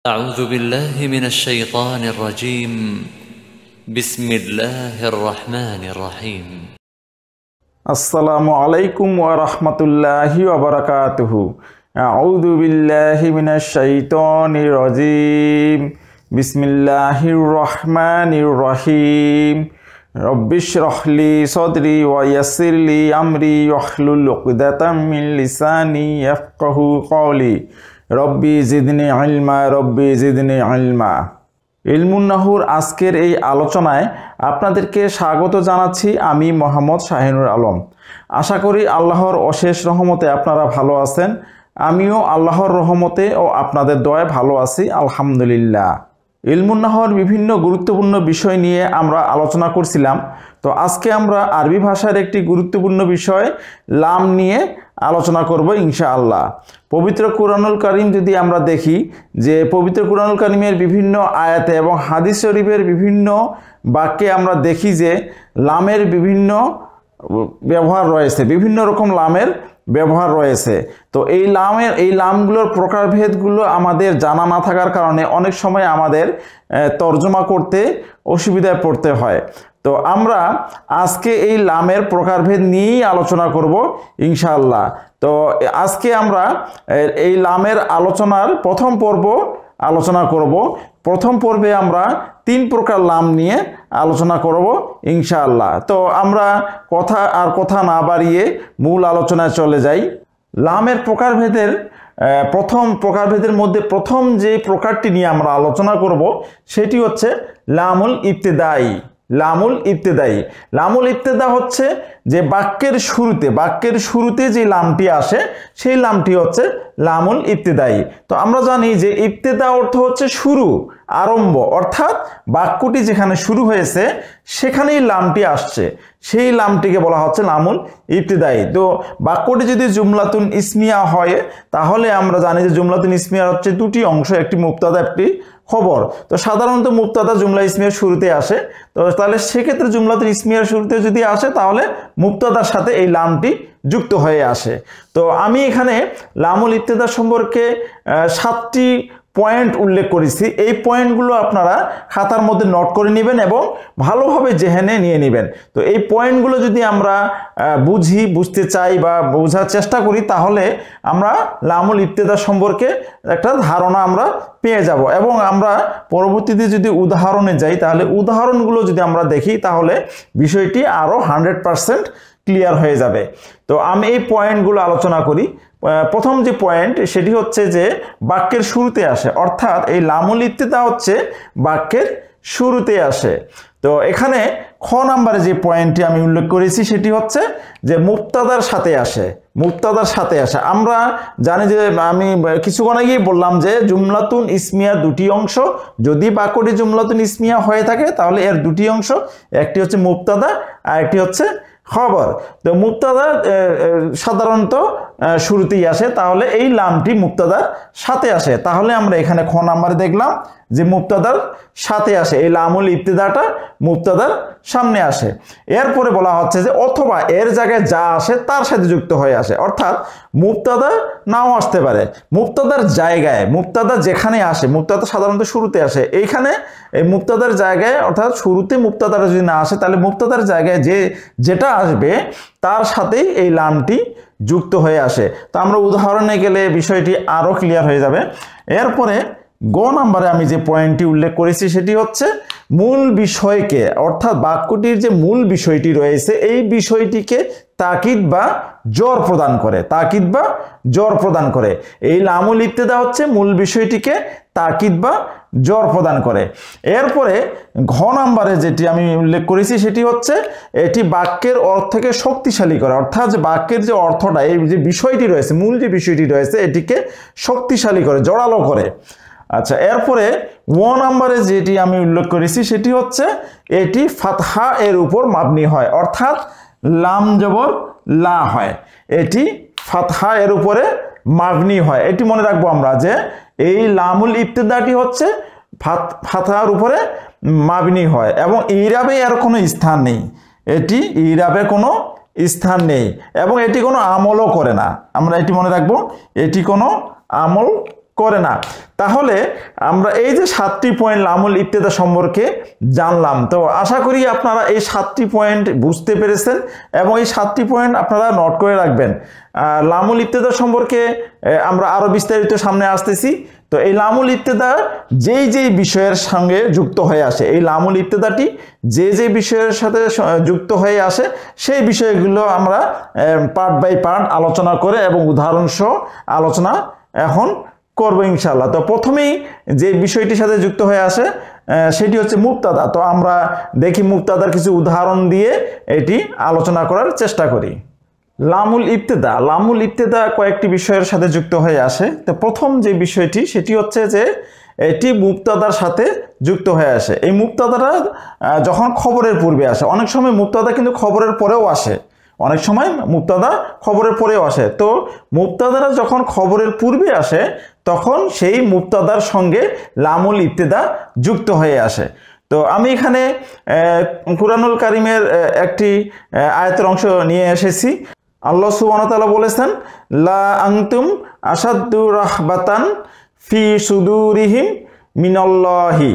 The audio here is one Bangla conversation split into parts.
أعوذ بالله من الشيطان الرجيم بسم الله الرحمن الرحيم আসসালামু আলাইকুম ওয়া রাহমাতুল্লাহি ওয়া বারাকাতুহু আউযু বিল্লাহি মিনাশ শাইতানির রাজীম বিসমিল্লাহির রহমানির রহিম রব্বিশরাহ লি সাদরি ওয়া ইয়াসসির লি আমরি ওয়াহলুল উকদাতাম মিন লিসানি ইয়াফকাহু কওলি রব্বি জিদনি ইলমা ইলমুন নাহুর আজকের এই আলোচনায় আপনাদেরকে স্বাগত জানাচ্ছি। আমি মোহাম্মদ শাহিনুর আলম। আশা করি আল্লাহর অশেষ রহমতে আপনারা ভালো আছেন। আমিও আল্লাহর রহমতে ও আপনাদের দয়ায় ভালো আছি, আলহামদুলিল্লাহ। ইলমুন নাহুর বিভিন্ন গুরুত্বপূর্ণ বিষয় নিয়ে আমরা আলোচনা করছিলাম। তো আজকে আমরা আরবি ভাষার একটি গুরুত্বপূর্ণ বিষয় লাম নিয়ে আলোচনা করব ইনশাআল্লাহ। পবিত্র কুরআনুল কারীম যদি আমরা দেখি যে পবিত্র কুরআনুল কারীমের বিভিন্ন আয়াতে এবং হাদিস শরীফের বিভিন্ন বাক্যে আমরা দেখি যে লামের বিভিন্ন ব্যবহার রয়েছে, বিভিন্ন রকম লামের ব্যবহার রয়েছে। তো এই লামগুলোর প্রকারভেদগুলো আমাদের জানা না থাকার কারণে অনেক সময় আমাদের তর্জমা করতে অসুবিধায় পড়তে হয়। তো আমরা আজকে এই লামের প্রকারভেদ নিয়েই আলোচনা করব ইনশাআল্লাহ। তো আজকে আমরা এই লামের আলোচনার প্রথম পর্ব আলোচনা করব। প্রথম পর্বে আমরা 3 প্রকার লাম নিয়ে আলোচনা করব ইনশাআল্লাহ। তো আমরা কথা না বাড়িয়ে মূল আলোচনায় চলে যাই। লামের প্রকারভেদের মধ্যে প্রথম যে প্রকারটি নিয়ে আমরা আলোচনা করব সেটি হচ্ছে লামুল ইবতিদাই। লামুল ইবতিদা হচ্ছে যে বাক্যের শুরুতে যে লামটি আসে সেই লামটি হচ্ছে লামুল ইবতিদাই। তো আমরা জানি যে ইবতিদা অর্থ হচ্ছে শুরু, আরম্ভ, অর্থাৎ বাক্যটি যেখানে শুরু হয়েছে সেখানেই লামটি আসছে, সেই লামটিকে বলা হচ্ছে লামুল ইবতিদাই। তো বাক্যটি যদি জুমলাতুন ইসমিয়া হয় তাহলে আমরা জানি যে জুমলাতুন ইসমিয়ার হচ্ছে 2টি অংশ, একটি মুবতাদা একটি খবর। তো সাধারণত মুবতাদা জুমলা ইসমিয়ার শুরুতে আসে। তো তাহলে সেক্ষেত্রে জুমলাতুন ইসমিয়ার শুরুতে যদি আসে তাহলে মুবতাদার সাথে এই লামটি যুক্ত হয়ে আসে। তো আমি এখানে লামুল ইবতিদা সম্পর্কে 7টি পয়েন্ট উল্লেখ করেছি। এই পয়েন্টগুলো আপনারা খাতার মধ্যে নোট করে নেবেন এবং ভালোভাবে জেহেনে নিয়ে নেবেন। তো এই পয়েন্টগুলো যদি আমরা বুঝতে চাই বা বোঝার চেষ্টা করি তাহলে আমরা লামুল ইবতিদা সম্পর্কে একটা ধারণা আমরা পেয়ে যাব এবং আমরা পরবর্তীতে যদি উদাহরণে যাই তাহলে উদাহরণগুলো যদি আমরা দেখি তাহলে বিষয়টি আরও 100% ক্লিয়ার হয়ে যাবে। তো আমি এই পয়েন্টগুলো আলোচনা করি। প্রথম যে পয়েন্ট সেটি হচ্ছে যে বাক্যের শুরুতে আসে, অর্থাৎ এই লামুল ইবতিদা হচ্ছে বাক্যের শুরুতে আসে। তো এখানে খ নাম্বারে যে পয়েন্টটি আমি উল্লেখ করেছি সেটি হচ্ছে যে মুবতাদার সাথে আসে। আমরা জানি যে আমি কিছুক্ষণ আগেই বললাম যে জুমলাতুন ইসমিয়া 2টি অংশ। যদি বাক্যটি জুমলাতুন ইসমিয়া হয়ে থাকে তাহলে এর 2টি অংশ, একটি হচ্ছে মুবতাদা আর একটি হচ্ছে খবর। তো মুবতাদা সাধারণত শুরুতেই আসে, তাহলে এই লামটি মুবতাদার সাথে আসে। তাহলে আমরা এখানে খ নাম্বারে দেখলাম যে মুবতাদার সাথে আসে, এই লামুল ইবতিদাটা মুবতাদার সামনে আসে। এরপরে বলা হচ্ছে যে অথবা এর জায়গায় যা আসে তার সাথে যুক্ত হয়ে আসে, অর্থাৎ মুবতাদা নাও আসতে পারে। মুবতাদার জায়গায়, মুবতাদা যেখানে আসে, মুবতাদা সাধারণত শুরুতে আসে, এইখানে এই মুবতাদার জায়গায় অর্থাৎ শুরুতে মুবতাদার যদি না আসে তাহলে মুবতাদার জায়গায় যেটা আসবে তার সাথেই এই লামটি যুক্ত হয়ে আসে। তো আমরা উদাহরণে গেলে বিষয়টি আরও ক্লিয়ার হয়ে যাবে। এরপরে গ নাম্বারে আমি যে পয়েন্টটি উল্লেখ করেছি সেটি হচ্ছে মূল বিষয়কে, অর্থাৎ বাক্যটির যে মূল বিষয়টি রয়েছে এই বিষয়টিকে তাকিদ বা জোর প্রদান করে। এই লামুল ইবতিদা হচ্ছে মূল বিষয়টিকে তাকিদ বা জোর প্রদান করে। এরপরে ঘ নাম্বারে যেটি আমি উল্লেখ করেছি সেটি হচ্ছে এটি বাক্যের অর্থকে শক্তিশালী করে, অর্থাৎ বাক্যের যে অর্থটা, এই যে বিষয়টি রয়েছে, মূল যে বিষয়টি রয়েছে এটিকে শক্তিশালী করে, জোরালো করে। আচ্ছা, এরপরে ও নাম্বারে যেটি আমি উল্লেখ করেছি সেটি হচ্ছে এটি ফাতহা এর উপর মাবনি হয়, অর্থাৎ লাম জবর লা হয়, এটি ফাতহা এর উপরে মাবনি হয়। এটি মনে রাখবো আমরা যে এই লামুল ইবতিদাটি হচ্ছে ফাতহার উপরে মাবনি হয় এবং ইরাবে এর কোনো স্থান নেই, এটি ইরাবে কোনো স্থান নেই এবং এটি কোনো আমলও করে না। আমরা এটি মনে রাখবো, এটি কোনো আমল করে না। তাহলে আমরা এই যে 7টি পয়েন্ট লামুল ইবতেদা সম্পর্কে জানলাম। তো আশা করি আপনারা এই 7টি পয়েন্ট বুঝতে পেরেছেন এবং এই 7টি পয়েন্ট আপনারা নোট করে রাখবেন। লামুল ইবতেদা সম্পর্কে আমরা আরো বিস্তারিত সামনে আসতেছি। তো এই লামুল ইবতেদা যেই বিষয়ের সঙ্গে যুক্ত হয়ে আসে, এই লামুল ইবতেদাটি যে বিষয়ের সাথে যুক্ত হয়ে আসে সেই বিষয়গুলো আমরা পার্ট বাই পার্ট আলোচনা করে এবং উদাহরণ সহ আলোচনা এখন করব ইনশাআল্লাহ। তো প্রথমেই যে বিষয়টির সাথে যুক্ত হয়ে আসে সেটি হচ্ছে মুবতাদা। তো আমরা দেখি মুবতাদার কিছু উদাহরণ দিয়ে এটি আলোচনা করার চেষ্টা করি। লামুল ইবতেদা কয়েকটি বিষয়ের সাথে যুক্ত হয়ে আসে। তো প্রথম যে বিষয়টি সেটি হচ্ছে যে এটি মুবতাদার সাথে যুক্ত হয়ে আসে। এই মুবতাদারা যখন খবরের পূর্বে আসে, অনেক সময় মুবতাদা কিন্তু খবরের পরেও আসে, অনেক সময় মুবতাদা খবরের পরেও আসে। তো মুবতাদারা যখন খবরের পূর্বে আসে তখন সেই মুবতাদার সঙ্গে লামুল ইবতেদা যুক্ত হয়ে আসে। তো আমি এখানে কুরআনুল কারীমের একটি আয়াতের অংশ নিয়ে এসেছি। আল্লাহ সুবহানাহু ওয়া তাআলা বলেছেন, লা আনতুম আসাদ্দু রাহবাতান ফি সুদুরিহিম মিনাল্লাহি,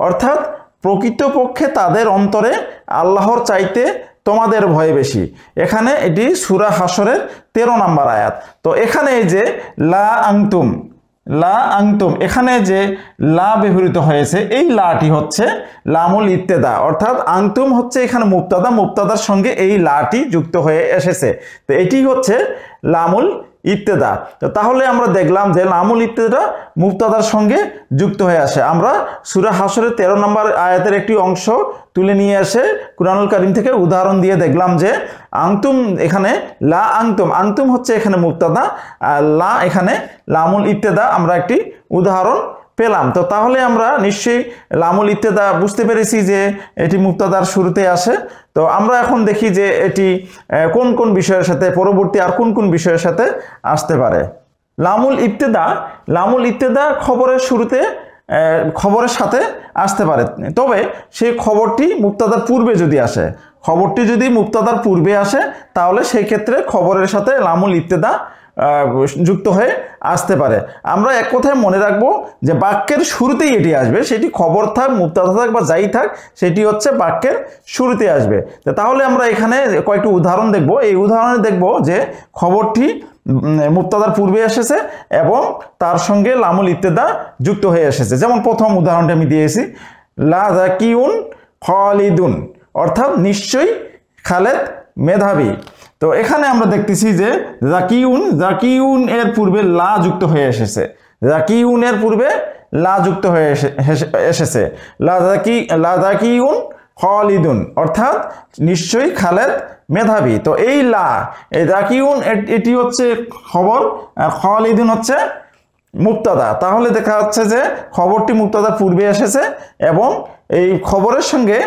অর্থাৎ প্রকৃতপক্ষে তাদের অন্তরে আল্লাহর চাইতে তোমাদের ভয় বেশি। এখানে এটি সূরা হাসরের 13 নম্বর আয়াত। তো এখানে এই যে লা আনতুম এখানে যে লা ব্যবহৃত হয়েছে, এই লাটি হচ্ছে লামুল ইবতেদা, অর্থাৎ আনতুম হচ্ছে এখানে মুবতাদার সঙ্গে এই লাটি যুক্ত হয়ে এসেছে। তো এটি হচ্ছে লামুল ইবতেদা। তো তাহলে আমরা দেখলাম যে লামুল ইবতেদা মুবতাদার সঙ্গে যুক্ত হয়ে আসে। আমরা সূরা হাসরের 13 নম্বর আয়াতের একটি অংশ তুলে নিয়ে এসে কুরআনুল কারীম থেকে উদাহরণ দিয়ে দেখলাম যে আনতুম এখানে লা আনতুম হচ্ছে এখানে মুবতাদা, আর লা এখানে লামুল ইবতেদা, আমরা একটি উদাহরণ পেলাম। তো তাহলে আমরা নিশ্চয়ই লামুল ইবতেদা বুঝতে পেরেছি যে এটি মুবতাদার শুরুতে আসে। তো আমরা এখন দেখি যে এটি কোন কোন বিষয়ের সাথে পরবর্তী আর কোন কোন বিষয়ের সাথে আসতে পারে। লামুল ইবতেদা খবরের শুরুতে খবরের সাথে আসতে পারে, তবে সেই খবরটি মুবতাদার পূর্বে যদি আসে, খবরটি যদি মুবতাদার পূর্বে আসে তাহলে সেই ক্ষেত্রে খবরের সাথে লামুল ইবতেদা যুক্ত হয়ে আসতে পারে। আমরা এক কথায় মনে রাখবো যে বাক্যের শুরুতেই এটি আসবে, সেটি খবর থাক, মুবতাদা থাক বা যাই থাক, সেটি হচ্ছে বাক্যের শুরুতে আসবে। তাহলে আমরা এখানে কয়েকটি উদাহরণ দেখব। এই উদাহরণে দেখব যে খবরটি মুবতাদার পূর্বে এসেছে এবং তার সঙ্গে লামুল ইবতেদা যুক্ত হয়ে এসেছে। যেমন প্রথম উদাহরণটা আমি দিয়েছি, লা যাকিউন খালিদুন, অর্থাৎ নিশ্চয়ই খালেদ মেধাবী। তো এখানে আমরা দেখতেছি যে জাকিউন এর পূর্বে লা যুক্ত হয়ে এসেছে, জাকিউনের পূর্বে লা যুক্ত হয়ে এসেছে, লা যাকিউন খালিদুন, অর্থাৎ নিশ্চয়ই খালেদ মেধাবী। তো এই জাকিউন এটি হচ্ছে খবর আর খালিদুন হচ্ছে মুবতাদা। তাহলে দেখা যাচ্ছে যে খবরটি মুবতাদার পূর্বে এসেছে এবং এই খবরের সঙ্গে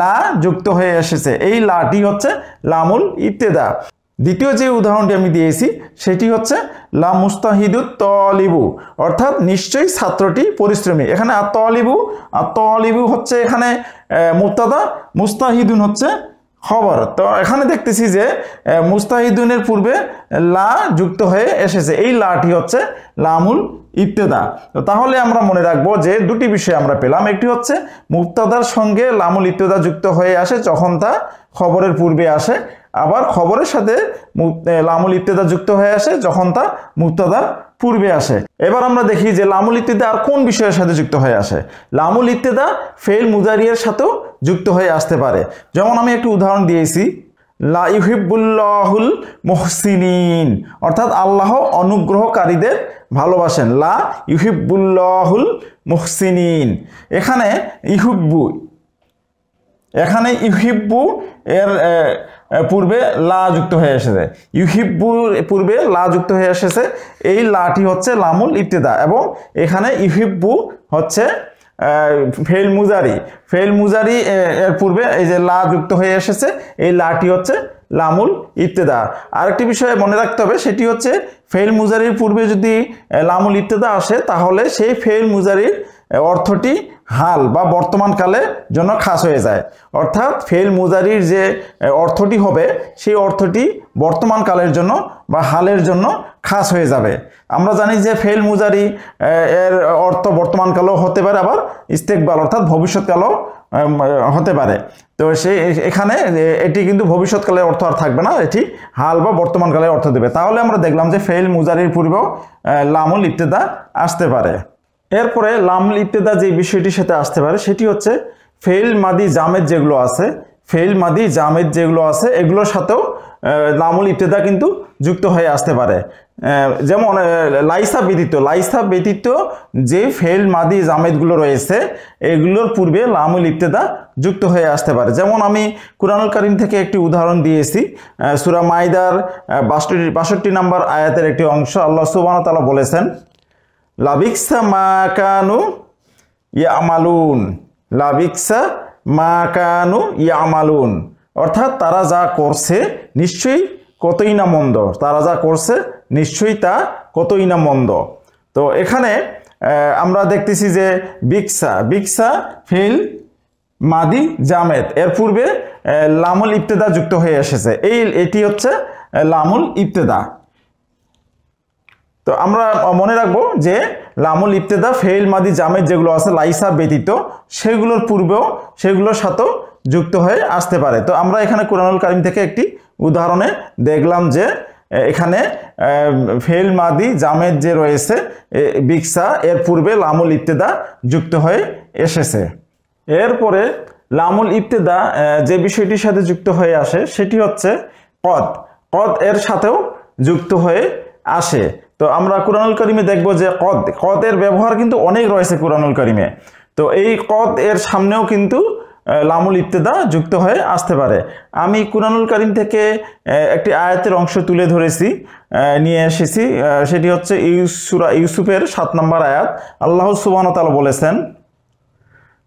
লা যুক্ত হয়ে এসেছে, এই লাটি হচ্ছে লামুল ইবতেদা। দ্বিতীয় যে উদাহরণটি আমি দিয়েছি সেটি হচ্ছে লা মুস্তাহিদুত তালিবু, অর্থাৎ নিশ্চয়ই ছাত্রটি পরিশ্রমী। এখানে আত-তালিবু হচ্ছে এখানে মুবতাদা, মুস্তাহিদুন হচ্ছে খবর। তো এখানে দেখতেছি যে মুস্তাহিদুনের পূর্বে লা যুক্ত হয়ে এসেছে, এই লাটি হচ্ছে লামুল ইবতেদা। তো তাহলে আমরা মনে রাখবো যে দুটি বিষয় আমরা পেলাম। একটি হচ্ছে মুবতাদার সঙ্গে লামুল ইবতেদা যুক্ত হয়ে আসে যখন তা খবরের পূর্বে আসে, আবার খবরের সাথে লামুল ইবতেদা যুক্ত হয়ে আসে যখন তা মুবতাদার পূর্বে আসে। এবার আমরা দেখি যে লামুল ইবতেদা আর কোন বিষয়ের সাথে যুক্ত হয়ে আসে। লামুল ইবতেদা ফেল মুজারিয়ের সাথেও যুক্ত হয়ে আসতে পারে। যেমন আমি একটি উদাহরণ দিয়েছি, লা ইউহিব্বুল্লাহুল মুহসিনিন, অর্থাৎ আল্লাহ অনুগ্রহকারীদের ভালোবাসেন। লা ইউহিব্বুল্লাহুল মুহসিনিন, এখানে ইউহিব্বু এর পূর্বে লা যুক্ত হয়ে এসেছে, ইউহিব্বুর পূর্বে লা যুক্ত হয়ে এসেছে, এই লাটি হচ্ছে লামুল ইবতেদা এবং এখানে ইউহিব্বু হচ্ছে ফেল মুজারি এর পূর্বে এই যে লা যুক্ত হয়ে এসেছে, এই লাটি হচ্ছে লামুল ইবতেদা। আরেকটি বিষয় মনে রাখতে হবে, সেটি হচ্ছে ফেল মুজারির পূর্বে যদি লামুল ইবতেদা আসে তাহলে সেই ফেল মুজারির অর্থটি হাল বা বর্তমানকালের জন্য খাস হয়ে যায়, অর্থাৎ ফেল মুজারির যে অর্থটি হবে সেই অর্থটি বর্তমানকালের জন্য বা হালের জন্য খাস হয়ে যাবে। আমরা জানি যে ফেল মুজারি এর অর্থ বর্তমানকালেও হতে পারে, আবার ইস্তেকবাল অর্থাৎ ভবিষ্যৎকালেও হতে পারে। তো এখানে এটি কিন্তু ভবিষ্যৎকালের অর্থ আর থাকবে না, এটি হাল বা বর্তমানকালের অর্থ দেবে। তাহলে আমরা দেখলাম যে ফেল মুজারির পূর্বেও লামুল ইবতেদা আসতে পারে। এরপরে লামুল ইবতেদা যে বিষয়টির সাথে আসতে পারে সেটি হচ্ছে ফেল মাদি জামেদ যেগুলো আছে, ফেল মাদি জামেদ যেগুলো আছে এগুলোর সাথেও লামুল ইবতেদা কিন্তু যুক্ত হয়ে আসতে পারে। যেমন লাইসা ব্যতীত যে ফেল মাদি জামেদগুলো রয়েছে এগুলোর পূর্বে লামুল ইবতেদা যুক্ত হয়ে আসতে পারে। যেমন আমি কুরআনুল কারীম থেকে একটি উদাহরণ দিয়েছি, সূরা মাইদার ৬২ নম্বর আয়াতের একটি অংশ। আল্লাহ সুবহানাহু ওয়া তাআলা বলেছেন, লাবিক্সা মা কানু ইয়ামালুন, লাবিক্সা মা কানু ইয়ামালুন, অর্থাৎ তারা যা করছে নিশ্চয়ই কতই না মন্দ, তারা যা করছে নিশ্চয়ই তা কতই না মন্দ। তো এখানে আমরা দেখতেছি যে বিক্সা ফেল মাদি জামেদ এর পূর্বে লামুল ইবতেদা যুক্ত হয়ে এসেছে, এটি হচ্ছে লামুল ইবতেদা। তো আমরা মনে রাখবো যে লামুল ইবতেদা ফেল মাদি জামেদ যেগুলো আছে লাইসা ব্যতীত সেগুলোর পূর্বেও সেগুলোর সাথেও যুক্ত হয়ে আসতে পারে। তো আমরা এখানে কুরআনুল কারীম থেকে একটি উদাহরণে দেখলাম যে এখানে ফেল মাদি জামেদ যে রয়েছে বিক্সা এর পূর্বে লামুল ইবতেদা যুক্ত হয়ে এসেছে। এরপরে লামুল ইবতেদা যে বিষয়টির সাথে যুক্ত হয়ে আসে সেটি হচ্ছে কদ এর সাথেও যুক্ত হয়ে আসে। তো আমরা কুরআনুল কারীমে দেখব যে কদের ব্যবহার কিন্তু অনেক রয়েছে কুরআনুল কারীমে। তো এই কদ এর সামনেও কিন্তু লামুল ইবতেদা যুক্ত হয়ে আসতে পারে। আমি কুরআনুল কারীম থেকে একটি আয়াতের অংশ তুলে ধরেছি, নিয়ে এসেছি, সেটি হচ্ছে সূরা ইউসুফের ৭ নম্বর আয়াত। আল্লাহ সুবহানাহু ওয়া তাআলা বলেছেন,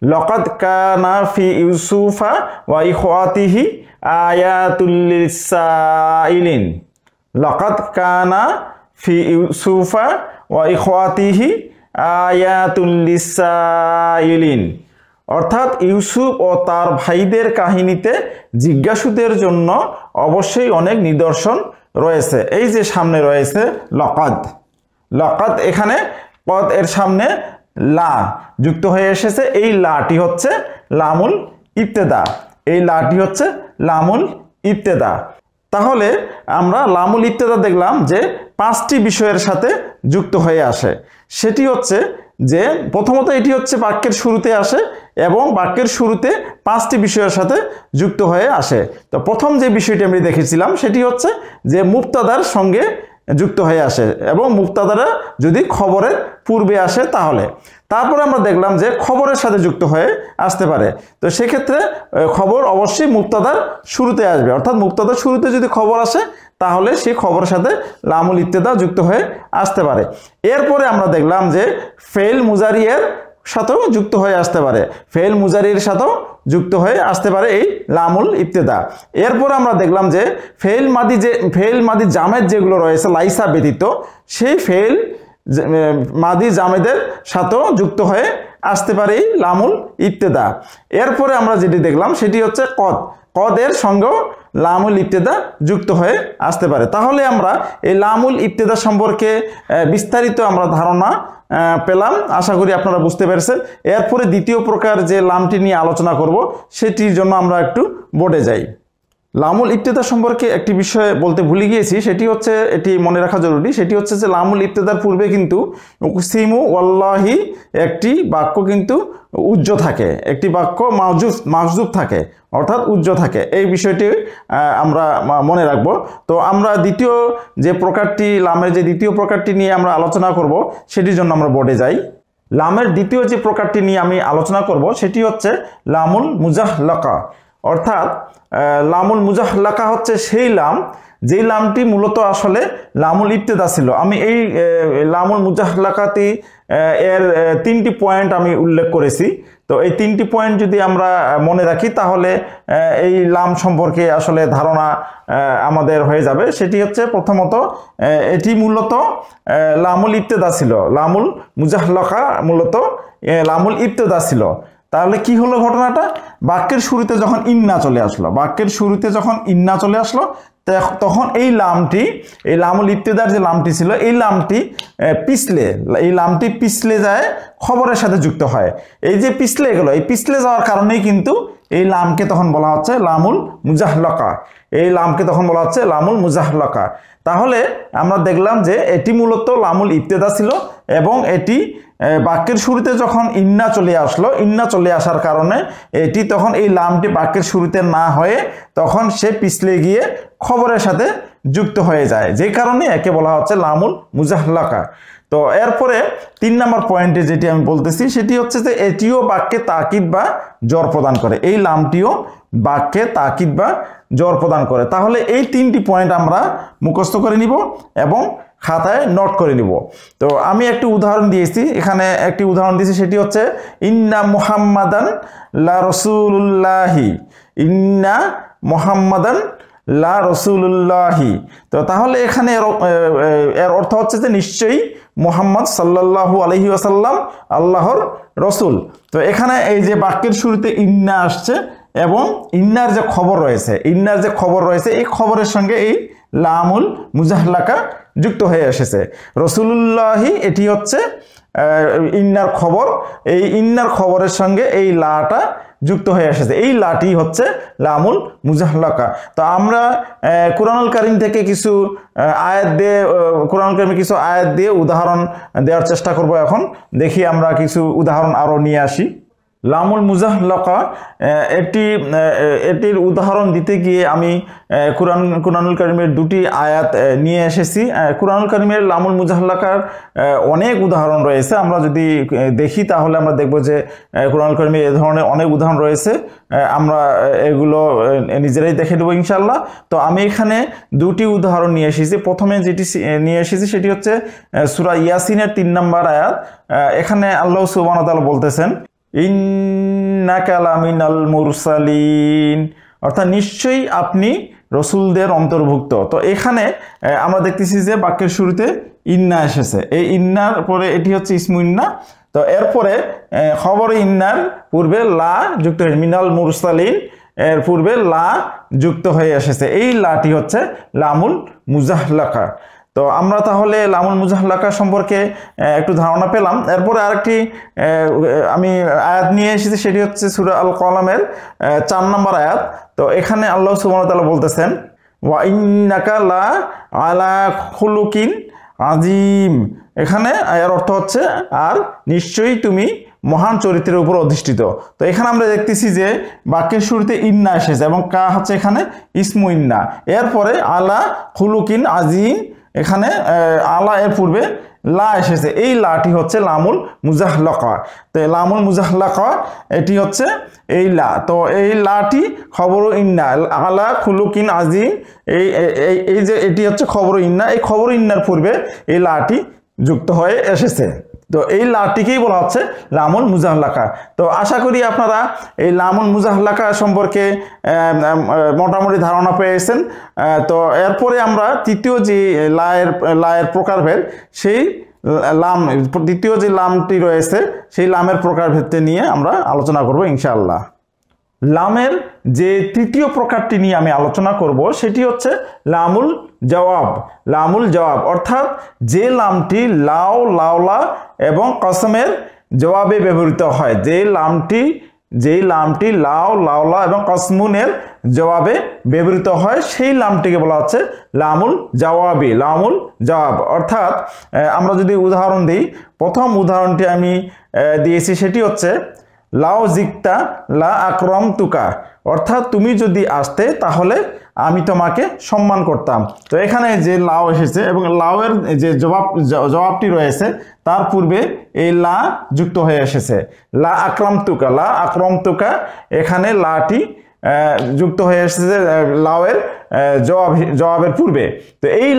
লাকাদ কানা ফি ইউসুফা ওয়া ইখওয়াতিহি আয়াতুল লিসাইলিন, লাকাদ কানা ফি ইউসুফা ওয়া ইখওয়াতিহি আয়াতুল লিসাইলিন, অর্থাৎ ইউসুফ ও তার ভাইদের কাহিনীতে জিজ্ঞাসুদের জন্য অবশ্যই অনেক নিদর্শন রয়েছে। এই যে সামনে রয়েছে লাকাদ, এখানে কদ এর সামনে লা যুক্ত হয়ে এসেছে, এই লাটি হচ্ছে লামুল ইবতেদা, এই লাটি হচ্ছে লামুল ইবতেদা। তাহলে আমরা লামুল ইবতেদা দেখলাম যে 5টি বিষয়ের সাথে যুক্ত হয়ে আসে। সেটি হচ্ছে যে প্রথমত এটি হচ্ছে বাক্যের শুরুতে আসে এবং বাক্যের শুরুতে 5টি বিষয়ের সাথে যুক্ত হয়ে আসে। তো প্রথম যে বিষয়টি আমি দেখেছিলাম সেটি হচ্ছে যে মুবতাদার সঙ্গে যুক্ত হয়ে আসে এবং মুবতাদারা যদি খবরের পূর্বে আসে তাহলে। তারপরে আমরা দেখলাম যে খবরের সাথে যুক্ত হয়ে আসতে পারে। তো সেক্ষেত্রে খবর অবশ্যই মুবতাদার শুরুতে আসবে, অর্থাৎ মুবতাদার শুরুতে যদি খবর আসে তাহলে সেই খবরের সাথে লামুল ইবতেদা যুক্ত হয়ে আসতে পারে। এরপরে আমরা দেখলাম যে ফেল মুজারিয়ের সাথেও যুক্ত হয়ে আসতে পারে, ফেল মুজারির সাথেও যুক্ত হয়ে আসতে পারে এই লামুল ইবতেদা। এরপর আমরা দেখলাম যে ফেল মাদি জামেদ যেগুলো রয়েছে লাইসা ব্যতীত সেই ফেল মাদি জামেদের সাথেও যুক্ত হয়ে আসতে পারে এই লামুল ইবতেদা। এরপরে আমরা যেটি দেখলাম সেটি হচ্ছে কদের সঙ্গেও লামুল ইবতেদা যুক্ত হয়ে আসতে পারে। তাহলে আমরা এই লামুল ইবতেদা সম্পর্কে বিস্তারিত আমরা ধারণা পেলাম, আশা করি আপনারা বুঝতে পেরেছেন। এরপরে দ্বিতীয় প্রকার যে লামটি নিয়ে আলোচনা করব সেটির জন্য আমরা একটু বোর্ডে যাই। লামুল ইবতেদা সম্পর্কে একটি বিষয় বলতে ভুলে গিয়েছি, সেটি হচ্ছে, এটি মনে রাখা জরুরি, সেটি হচ্ছে যে লামুল ইবতেদার পূর্বে কিন্তু উকসিমু ওয়াল্লাহি একটি বাক্য কিন্তু উজ্জ থাকে, একটি বাক্য মাহজুব থাকে, অর্থাৎ উজ্জ থাকে। এই বিষয়টি আমরা মনে রাখবো। তো আমরা দ্বিতীয় যে প্রকারটি, লামের যে দ্বিতীয় প্রকারটি নিয়ে আমরা আলোচনা করব সেটির জন্য আমরা বোর্ডে যাই। লামের দ্বিতীয় যে প্রকারটি নিয়ে আমি আলোচনা করব সেটি হচ্ছে লামুল মুজাহলাকা, অর্থাৎ লামুল মুজাহলাকা হচ্ছে সেই লাম যেই লামটি মূলত আসলে লামুল ইবতেদা ছিল। আমি এই লামুল মুজাহলাকাতি এর 3টি পয়েন্ট আমি উল্লেখ করেছি। তো এই 3টি পয়েন্ট যদি আমরা মনে রাখি তাহলে এই লাম সম্পর্কে আসলে ধারণা আমাদের হয়ে যাবে। সেটি হচ্ছে প্রথমত এটি মূলত লামুল ইবতেদা ছিল, লামুল মুজাহলাকা মূলত লামুল ইবতেদা ছিল। তাহলে কি হলো ঘটনাটা, বাক্যের শুরুতে যখন ইন্না চলে আসলো, বাক্যের শুরুতে যখন ইন্না চলে আসলো তখন এই লামটি, এই লামুল ইবতেদার যে লামটি ছিল এই লামটি পিছলে যায় খবরের সাথে যুক্ত হয়। এই যে পিছলে গেল, এই পিছলে যাওয়ার কারণেই কিন্তু এই লামকে তখন বলা হচ্ছে লামুল মুজাহলাকা, এই লামকে তখন বলা হচ্ছে লামুল মুজাহলাকা। তাহলে আমরা দেখলাম যে এটি মূলত লামুল ইবতেদা ছিল এবং এটি বাক্যের শুরুতে যখন ইন্না চলে আসলো, ইন্না চলে আসার কারণে এটি তখন এই লামটি বাক্যের শুরুতে না হয়ে তখন সে পিছলে গিয়ে খবরের সাথে যুক্ত হয়ে যায়, যে কারণে একে বলা হচ্ছে লামুল মুজাহলাকা। তো এরপরে 3 নম্বর পয়েন্টে যেটি আমি বলতেছি সেটি হচ্ছে যে এটিও বাক্যে তাকিদ বা জর প্রদান করে, এই লামটিও বাক্যে তাকিদ বা জর প্রদান করে। তাহলে এই 3টি পয়েন্ট আমরা মুখস্থ করে নিব এবং খাতায় নোট করে নিব। তো আমি একটি উদাহরণ দিয়েছি, এখানে একটি উদাহরণ দিয়েছি, সেটি হচ্ছে ইন্না মুহাম্মাদান লা রাসূলুল্লাহি, ইন্না মুহাম্মাদান লা রাসূলুল্লাহি। তো তাহলে এখানে এর অর্থ হচ্ছে যে নিশ্চয়ই মুহাম্মদ সাল্লাল্লাহু আলাইহি ওয়াসাল্লাম আল্লাহর রসুল। তো এখানে এই যে বাক্যের শুরুতে ইন্না আসছে এবং ইন্নার যে খবর রয়েছে, এই খবরের সঙ্গে এই লামুল মুজাহলাকা যুক্ত হয়ে এসেছে। রাসূলুল্লাহি এটি হচ্ছে ইন্নার খবর, এই ইন্নার খবরের সঙ্গে এই লাটা যুক্ত হয়ে এসেছে, এই লাটি হচ্ছে লামুল মুজাহলাকা। তো আমরা কুরআনুল কারীম থেকে কিছু আয়াত দিয়ে উদাহরণ দেওয়ার চেষ্টা করব। এখন দেখি আমরা কিছু উদাহরণ আরো নিয়ে আসি। লামুল মুজাহলাকা এটির উদাহরণ দিতে গিয়ে আমি কুরআনুল কারীমের 2টি আয়াত নিয়ে এসেছি। কুরআনুল কারীমের লামুল মুজাহলাকার অনেক উদাহরণ রয়েছে, আমরা যদি দেখি তাহলে আমরা দেখব যে কুরআনুল কারীমে এই ধরনের অনেক উদাহরণ রয়েছে, আমরা এগুলো নিজেরাই দেখে দেবো ইনশাআল্লাহ। তো আমি এখানে 2টি উদাহরণ নিয়ে এসেছি। প্রথমে যেটি নিয়ে এসেছি সেটি হচ্ছে সূরা ইয়াসিনের 3 নম্বর আয়াত। এখানে আল্লাহ সুবহানাহু ওয়া তাআলা বলতেছেন ইন্নাকা লামিনাল মুরসালিন, অর্থাৎ নিশ্চয়ই আপনি রসুলদের অন্তর্ভুক্ত। তো এখানে আমরা দেখতেছি যে বাক্যের শুরুতে ইন্না এসেছে, এই ইন্নার পরে এটি হচ্ছে ইসমু ইন্না। তো এরপরে খবর ইন্নার পূর্বে লা যুক্ত হয়ে মিনাল মুরসালিন এর পূর্বে লা যুক্ত হয়ে এসেছে, এই লাটি হচ্ছে লামুল মুজাহলাকা। তো আমরা তাহলে লামুল মুজাহলাকা সম্পর্কে একটু ধারণা পেলাম। এরপরে আরেকটি আমি আয়াত নিয়ে এসেছি, সেটি হচ্ছে সূরা আল কলামের 4 নম্বর আয়াত। তো এখানে আল্লাহ সুবহানাহু ওয়া তাআলা বলতেছেন ওয়া ইন্নাকা লা আলা খুলুকিন আযীম, এখানে এর অর্থ হচ্ছে আর নিশ্চয়ই তুমি মহান চরিত্রের উপর অধিষ্ঠিত। তো এখানে আমরা দেখতেছি যে বাক্যের শুরুতে ইন্না এসেছে এবং কা হচ্ছে এখানে ইসমু ইন্না, এরপরে আলা খুলুকিন আযীম, এখানে আলা এর পূর্বে লা এসেছে, এই লাটি হচ্ছে লামুল মুজাহলাকা। তো লামুল মুজাহলাকা এটি হচ্ছে এই লা, তো এই লাটি খবর ইন্না আলা খুলুকিন আযীম, এই যে এটি হচ্ছে খবর ইন্না, এই খবর ইন্নার পূর্বে এই লাটি যুক্ত হয়ে এসেছে। তো এই লাটিকেই বলা হচ্ছে লামুল মুজাহলাকা। তো আশা করি আপনারা এই লামুল মুজাহলাকা সম্পর্কে মোটামুটি ধারণা পেয়েছেন। তো এরপরে আমরা তৃতীয় যে লায়ের প্রকারভেদ, সেই দ্বিতীয় যে লামটি রয়েছে সেই লামের প্রকারভেদটি নিয়ে আমরা আলোচনা করব ইনশাআল্লাহ। লামের যে তৃতীয় প্রকারটি নিয়ে আমি আলোচনা করব সেটি হচ্ছে লামুল জওয়াব, অর্থাৎ যে লামটি লাও, লাওলা এবং কসমের জবাবে ব্যবহৃত হয়, যেই লামটি লাও, লাওলা এবং কসমুনের জবাবে ব্যবহৃত হয় সেই লামটিকে বলা হচ্ছে লামুল জওয়াব। অর্থাৎ আমরা যদি উদাহরণ দিই, প্রথম উদাহরণটি আমি দিয়েছি সেটি হচ্ছে লাও জিকতা লা আকরম তুকা, অর্থাৎ তুমি যদি আসতে তাহলে আমি তোমাকে সম্মান করতাম। তো এখানে যে লাও এসেছে এবং লাউয়ের যে জবাবটি রয়েছে তার পূর্বে এই লা যুক্ত হয়ে এসেছে, লা আকরম তুকা, এখানে লাটি যুক্ত হয়ে এসেছে লাওয়ের জবাবের পূর্বে। তো এই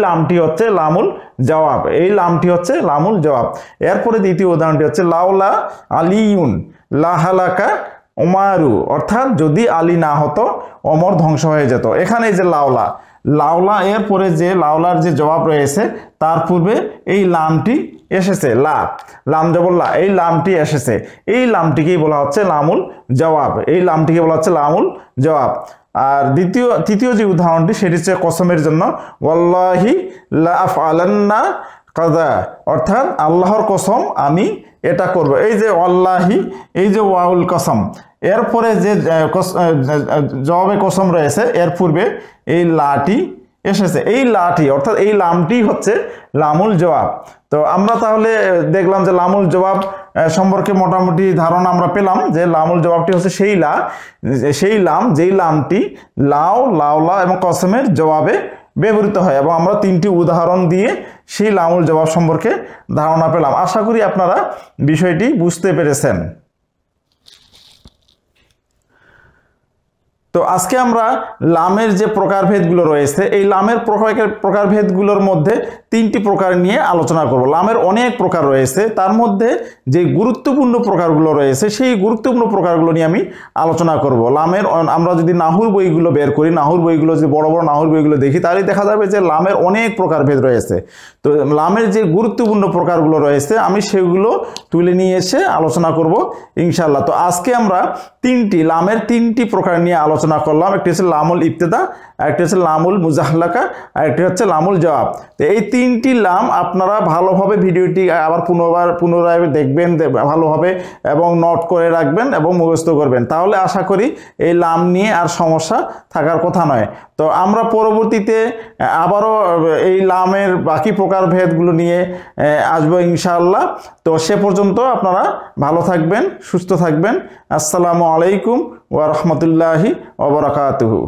লামটি হচ্ছে লামুল জবাব, এই লামটি হচ্ছে লামুল জবাব। এরপরে দ্বিতীয় উদাহরণটি হচ্ছে লাউলা আলিউন লাহালাকা ওমারু, অর্থাৎ যদি আলী না হতো ওমর ধ্বংস হয়ে যেত। এখানে যে লাউলা এরপরে যে লাউলার যে জবাব রয়েছে তার পূর্বে এই লামটি এসেছে, লাম জবর লা, এই লামটি এসেছে, এই লামটিকেই বলা হচ্ছে লামুল জবাব, এই লামটিকে বলা হচ্ছে লামুল জবাব। আর তৃতীয় যে উদাহরণটি সেটি হচ্ছে কসমের জন্য, ওয়াল্লাহি লা আফআলান্না কাযা, অর্থাৎ আল্লাহর কসম আমি এটা করব। এই যে ওয়াল্লাহি, এই যে ওয়াউল কসম, এরপরে যে জবাবে কসম রয়েছে এর পূর্বে এই লাটি এসেছে, এই লাটি অর্থাৎ এই লামটি হচ্ছে লামুল জবাব। তো আমরা তাহলে দেখলাম যে লামুল জবাব সম্পর্কে মোটামুটি ধারণা আমরা পেলাম যে লামুল জবাবটি হচ্ছে সেই লাম যেই লামটি লাউলা এবং কসমের জবাবে ব্যবহৃত হয়, এবং আমরা 3টি উদাহরণ দিয়ে সেই লামুল জবাব সম্পর্কে ধারণা পেলাম। আশা করি আপনারা বিষয়টি বুঝতে পেরেছেন। তো আজকে আমরা লামের যে প্রকারভেদগুলো রয়েছে এই লামের প্রকারভেদগুলোর মধ্যে 3টি প্রকার নিয়ে আলোচনা করব। লামের অনেক প্রকার রয়েছে, তার মধ্যে যে গুরুত্বপূর্ণ প্রকারগুলো রয়েছে সেই গুরুত্বপূর্ণ প্রকারগুলো নিয়ে আমি আলোচনা করব। লামের আমরা যদি নাহুর বইগুলো বের করি, নাহুর বইগুলো যদি বড় বড় নাহুর বইগুলো দেখি, তাহলে দেখা যাবে যে লামের অনেক প্রকারভেদ রয়েছে। তো লামের যে গুরুত্বপূর্ণ প্রকারগুলো রয়েছে আমি সেগুলো তুলে নিয়ে এসে আলোচনা করব ইনশাআল্লাহ। তো আজকে আমরা লামের 3টি প্রকার নিয়ে আলোচনা করলাম। একটি হচ্ছে লামুল ইবতিদা, একটি হচ্ছে লামুল মুজাহলাকা, আর একটি হচ্ছে লামুল জবাব। তো এই 3টি লাম আপনারা ভালোভাবে ভিডিওটি আবার পুনরায় দেখবেন ভালোভাবে, এবং নোট করে রাখবেন এবং মুখস্থ করবেন, তাহলে আশা করি এই লাম নিয়ে আর সমস্যা থাকার কথা নয়। তো আমরা পরবর্তীতে আবারও এই লামের বাকি প্রকারভেদগুলো নিয়ে আসবো ইনশাআল্লাহ। তো সে পর্যন্ত আপনারা ভালো থাকবেন, সুস্থ থাকবেন। আসসালামু আলাইকুম ওয়া রাহমাতুল্লাহি ওয়া বারাকাতুহু।